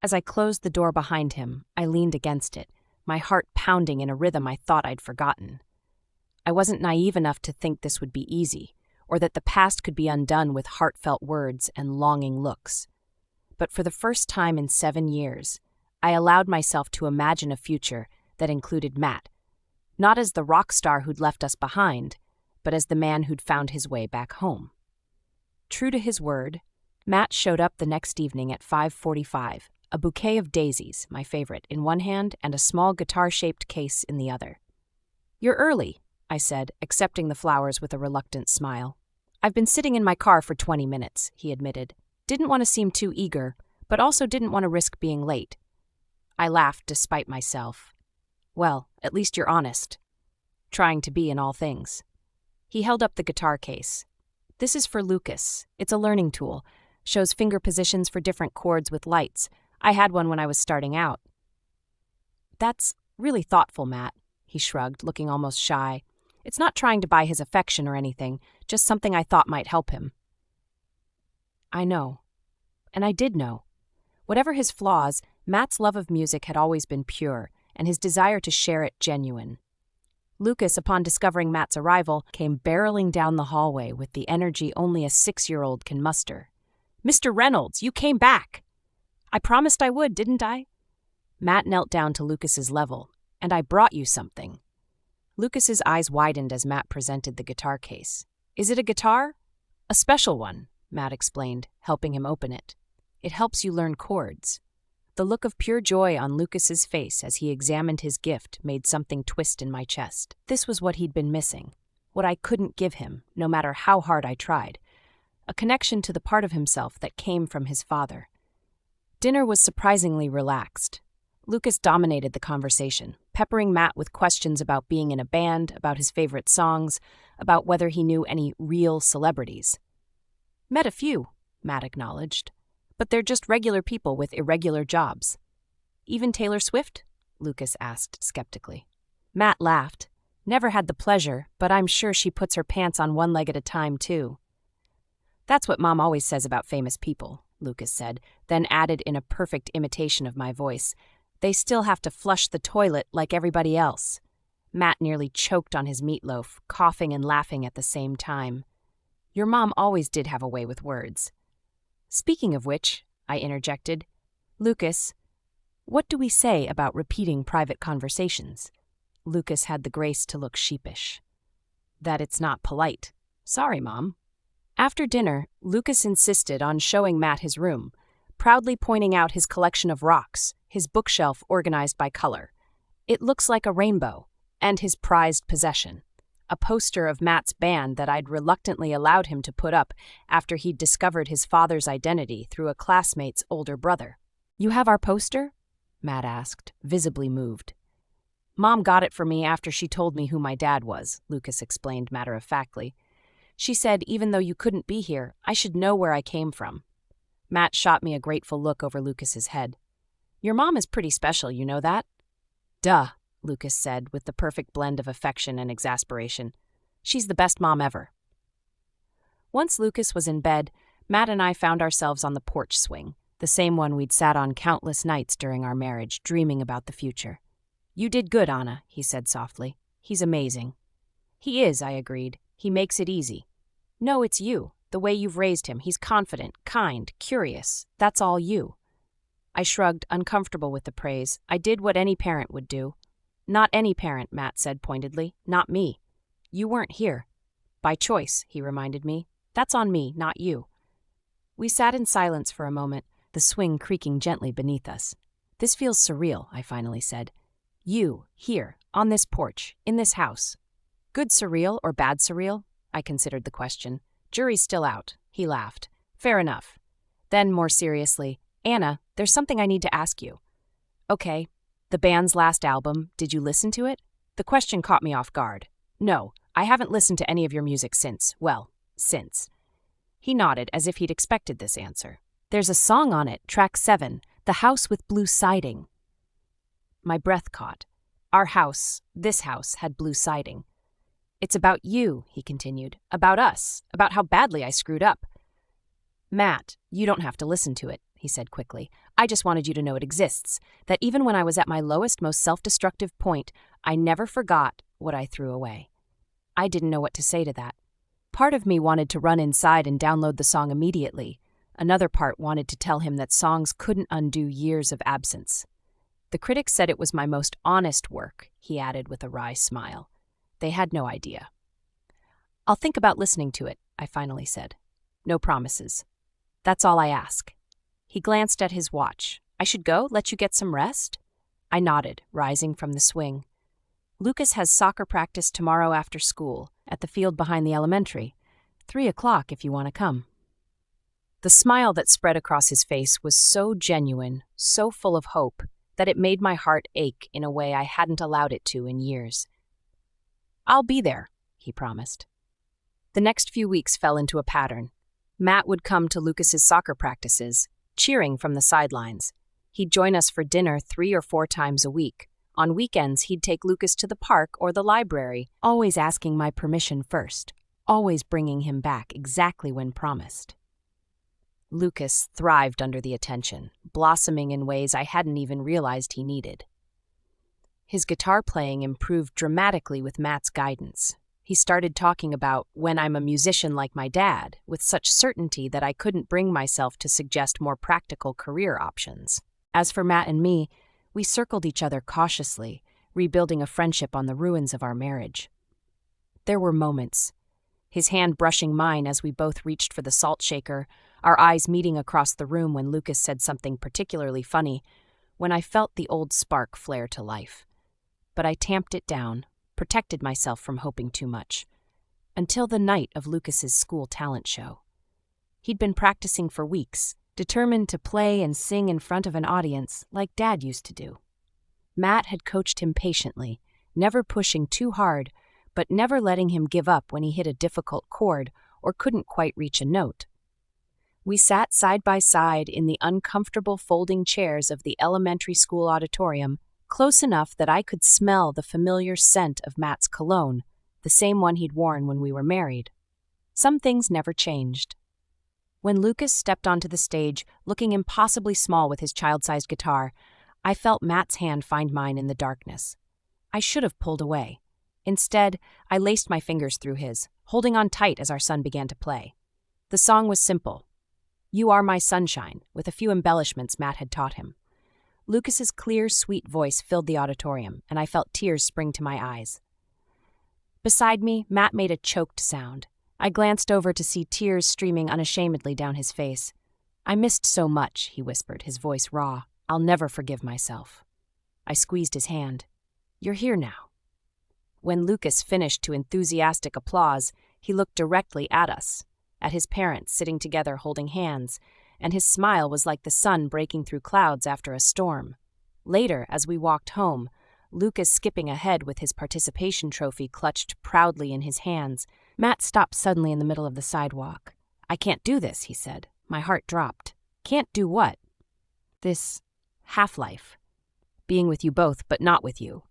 As I closed the door behind him, I leaned against it, my heart pounding in a rhythm I thought I'd forgotten. I wasn't naive enough to think this would be easy, or that the past could be undone with heartfelt words and longing looks. But for the first time in 7 years, I allowed myself to imagine a future that included Matt, not as the rock star who'd left us behind, but as the man who'd found his way back home. True to his word, Matt showed up the next evening at 5:45, a bouquet of daisies, my favorite, in one hand and a small guitar-shaped case in the other. "You're early," I said, accepting the flowers with a reluctant smile. "I've been sitting in my car for 20 minutes, he admitted. Didn't want to seem too eager, but also didn't want to risk being late. I laughed despite myself. "Well, at least you're honest. Trying to be in all things." He held up the guitar case. "This is for Lucas. It's a learning tool. Shows finger positions for different chords with lights. I had one when I was starting out." "That's really thoughtful, Matt," he shrugged, looking almost shy. "It's not trying to buy his affection or anything, just something I thought might help him." I know. And I did know. Whatever his flaws, Matt's love of music had always been pure, and his desire to share it genuine. Lucas, upon discovering Matt's arrival, came barreling down the hallway with the energy only a 6-year-old can muster. "Mr. Reynolds, you came back!" "I promised I would, didn't I?" Matt knelt down to Lucas's level. "And I brought you something." Lucas's eyes widened as Matt presented the guitar case. "Is it a guitar?" "A special one," Matt explained, helping him open it. "It helps you learn chords." The look of pure joy on Lucas's face as he examined his gift made something twist in my chest. This was what he'd been missing, what I couldn't give him, no matter how hard I tried. A connection to the part of himself that came from his father. Dinner was surprisingly relaxed. Lucas dominated the conversation, peppering Matt with questions about being in a band, about his favorite songs, about whether he knew any real celebrities. "Met a few," Matt acknowledged. "But they're just regular people with irregular jobs." "Even Taylor Swift?" Lucas asked skeptically. Matt laughed. "Never had the pleasure, but I'm sure she puts her pants on one leg at a time, too." "That's what Mom always says about famous people," Lucas said, then added in a perfect imitation of my voice, "They still have to flush the toilet like everybody else." Matt nearly choked on his meatloaf, coughing and laughing at the same time. "Your mom always did have a way with words." "Speaking of which," I interjected, "Lucas, what do we say about repeating private conversations?" Lucas had the grace to look sheepish. "That it's not polite. Sorry, Mom." After dinner, Lucas insisted on showing Matt his room, proudly pointing out his collection of rocks, his bookshelf organized by color. "It looks like a rainbow," and his prized possession, a poster of Matt's band that I'd reluctantly allowed him to put up after he'd discovered his father's identity through a classmate's older brother. "You have our poster?" Matt asked, visibly moved. "Mom got it for me after she told me who my dad was," Lucas explained matter-of-factly. "She said even though you couldn't be here, I should know where I came from." Matt shot me a grateful look over Lucas's head. "Your mom is pretty special, you know that?" "Duh," Lucas said, with the perfect blend of affection and exasperation. "She's the best mom ever." Once Lucas was in bed, Matt and I found ourselves on the porch swing, the same one we'd sat on countless nights during our marriage, dreaming about the future. "You did good, Anna," he said softly. "He's amazing." "He is," I agreed. "He makes it easy." "No, it's you. The way you've raised him. He's confident, kind, curious. That's all you." I shrugged, uncomfortable with the praise. I did what any parent would do. "Not any parent," Matt said pointedly. "Not me." "You weren't here." "By choice," he reminded me. "That's on me, not you." We sat in silence for a moment, the swing creaking gently beneath us. "This feels surreal," I finally said. "You, here, on this porch, in this house. Good surreal or bad surreal?" I considered the question. Jury's still out. He laughed. Fair enough. Then, more seriously, Anna, there's something I need to ask you. Okay, the band's last album, did you listen to it? The question caught me off guard. No, I haven't listened to any of your music since. Well, since. He nodded as if he'd expected this answer. There's a song on it, track 7, The House with Blue Siding. My breath caught. Our house, this house, had blue siding. It's about you, he continued. About us. About how badly I screwed up. Matt, you don't have to listen to it, he said quickly. I just wanted you to know it exists. That even when I was at my lowest, most self-destructive point, I never forgot what I threw away. I didn't know what to say to that. Part of me wanted to run inside and download the song immediately. Another part wanted to tell him that songs couldn't undo years of absence. The critics said it was my most honest work, he added with a wry smile. They had no idea. I'll think about listening to it, I finally said. No promises. That's all I ask. He glanced at his watch. I should go, let you get some rest? I nodded, rising from the swing. Lucas has soccer practice tomorrow after school, at the field behind the elementary. 3:00 if you want to come. The smile that spread across his face was so genuine, so full of hope, that it made my heart ache in a way I hadn't allowed it to in years. I'll be there, he promised. The next few weeks fell into a pattern. Matt would come to Lucas's soccer practices, cheering from the sidelines. He'd join us for dinner 3 or 4 times a week. On weekends, he'd take Lucas to the park or the library, always asking my permission first, always bringing him back exactly when promised. Lucas thrived under the attention, blossoming in ways I hadn't even realized he needed. His guitar playing improved dramatically with Matt's guidance. He started talking about when I'm a musician like my dad, with such certainty that I couldn't bring myself to suggest more practical career options. As for Matt and me, we circled each other cautiously, rebuilding a friendship on the ruins of our marriage. There were moments, his hand brushing mine as we both reached for the salt shaker, our eyes meeting across the room when Lucas said something particularly funny, when I felt the old spark flare to life. But I tamped it down, protected myself from hoping too much, until the night of Lucas's school talent show. He'd been practicing for weeks, determined to play and sing in front of an audience like Dad used to do. Matt had coached him patiently, never pushing too hard, but never letting him give up when he hit a difficult chord or couldn't quite reach a note. We sat side by side in the uncomfortable folding chairs of the elementary school auditorium, close enough that I could smell the familiar scent of Matt's cologne, the same one he'd worn when we were married. Some things never changed. When Lucas stepped onto the stage, looking impossibly small with his child-sized guitar, I felt Matt's hand find mine in the darkness. I should have pulled away. Instead, I laced my fingers through his, holding on tight as our son began to play. The song was simple. You Are My Sunshine, with a few embellishments Matt had taught him. Lucas's clear, sweet voice filled the auditorium, and I felt tears spring to my eyes. Beside me, Matt made a choked sound. I glanced over to see tears streaming unashamedly down his face. I missed so much, he whispered, his voice raw. I'll never forgive myself. I squeezed his hand. You're here now. When Lucas finished to enthusiastic applause, he looked directly at us, at his parents sitting together holding hands, and his smile was like the sun breaking through clouds after a storm. Later, as we walked home, Lucas skipping ahead with his participation trophy clutched proudly in his hands, Matt stopped suddenly in the middle of the sidewalk. I can't do this, he said. My heart dropped. Can't do what? This half-life. Being with you both, but not with you.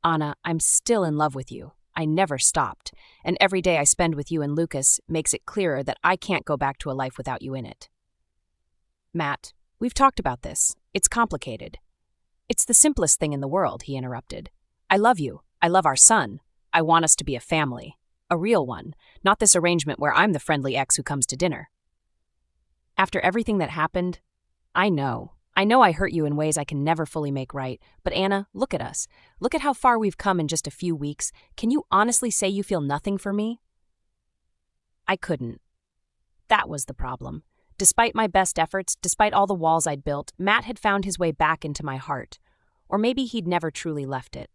Anna, I'm still in love with you. I never stopped, and every day I spend with you and Lucas makes it clearer that I can't go back to a life without you in it. Matt, we've talked about this. It's complicated. It's the simplest thing in the world, he interrupted. I love you. I love our son. I want us to be a family. A real one, not this arrangement where I'm the friendly ex who comes to dinner. After everything that happened, I know I hurt you in ways I can never fully make right, but Anna, look at us. Look at how far we've come in just a few weeks. Can you honestly say you feel nothing for me? I couldn't. That was the problem. Despite my best efforts, despite all the walls I'd built, Matt had found his way back into my heart. Or maybe he'd never truly left it.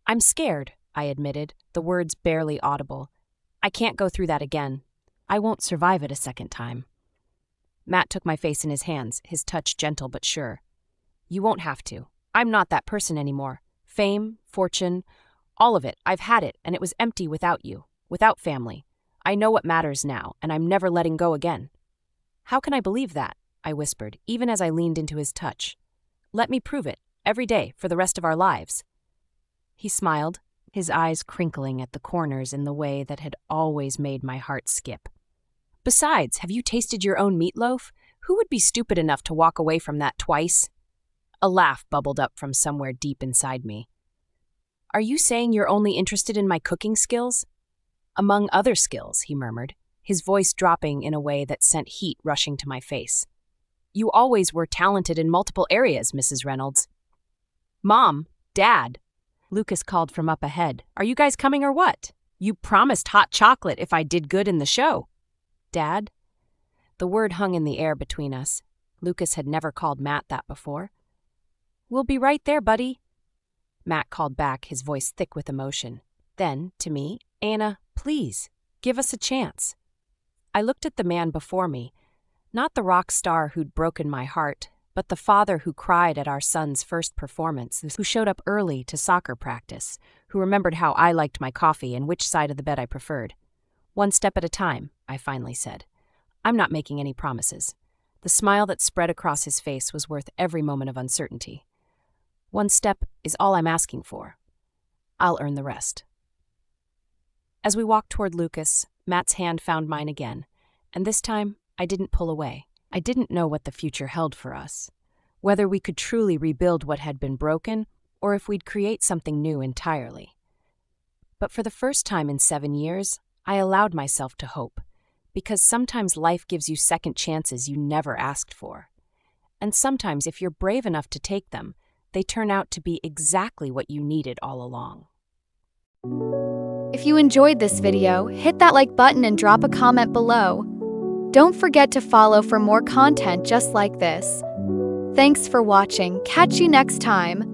I'm scared, I admitted, the words barely audible. I can't go through that again. I won't survive it a second time. Matt took my face in his hands, his touch gentle but sure. You won't have to. I'm not that person anymore. Fame, fortune, all of it. I've had it, and it was empty without you, without family. I know what matters now, and I'm never letting go again. How can I believe that? I whispered, even as I leaned into his touch. Let me prove it, every day, for the rest of our lives. He smiled, his eyes crinkling at the corners in the way that had always made my heart skip. Besides, have you tasted your own meatloaf? Who would be stupid enough to walk away from that twice? A laugh bubbled up from somewhere deep inside me. Are you saying you're only interested in my cooking skills? Among other skills, he murmured, his voice dropping in a way that sent heat rushing to my face. You always were talented in multiple areas, Mrs. Reynolds. Mom, Dad, Lucas called from up ahead. Are you guys coming or what? You promised hot chocolate if I did good in the show. Dad? The word hung in the air between us. Lucas had never called Matt that before. We'll be right there, buddy. Matt called back, his voice thick with emotion. Then, to me, Anna, please, give us a chance. I looked at the man before me, not the rock star who'd broken my heart, but the father who cried at our son's first performance, who showed up early to soccer practice, who remembered how I liked my coffee and which side of the bed I preferred. One step at a time, I finally said. I'm not making any promises. The smile that spread across his face was worth every moment of uncertainty. One step is all I'm asking for. I'll earn the rest. As we walked toward Lucas, Matt's hand found mine again, and this time I didn't pull away. I didn't know what the future held for us, whether we could truly rebuild what had been broken or if we'd create something new entirely. But for the first time in 7 years, I allowed myself to hope, because sometimes life gives you second chances you never asked for. And sometimes, if you're brave enough to take them, they turn out to be exactly what you needed all along. If you enjoyed this video, hit that like button and drop a comment below. Don't forget to follow for more content just like this. Thanks for watching. Catch you next time.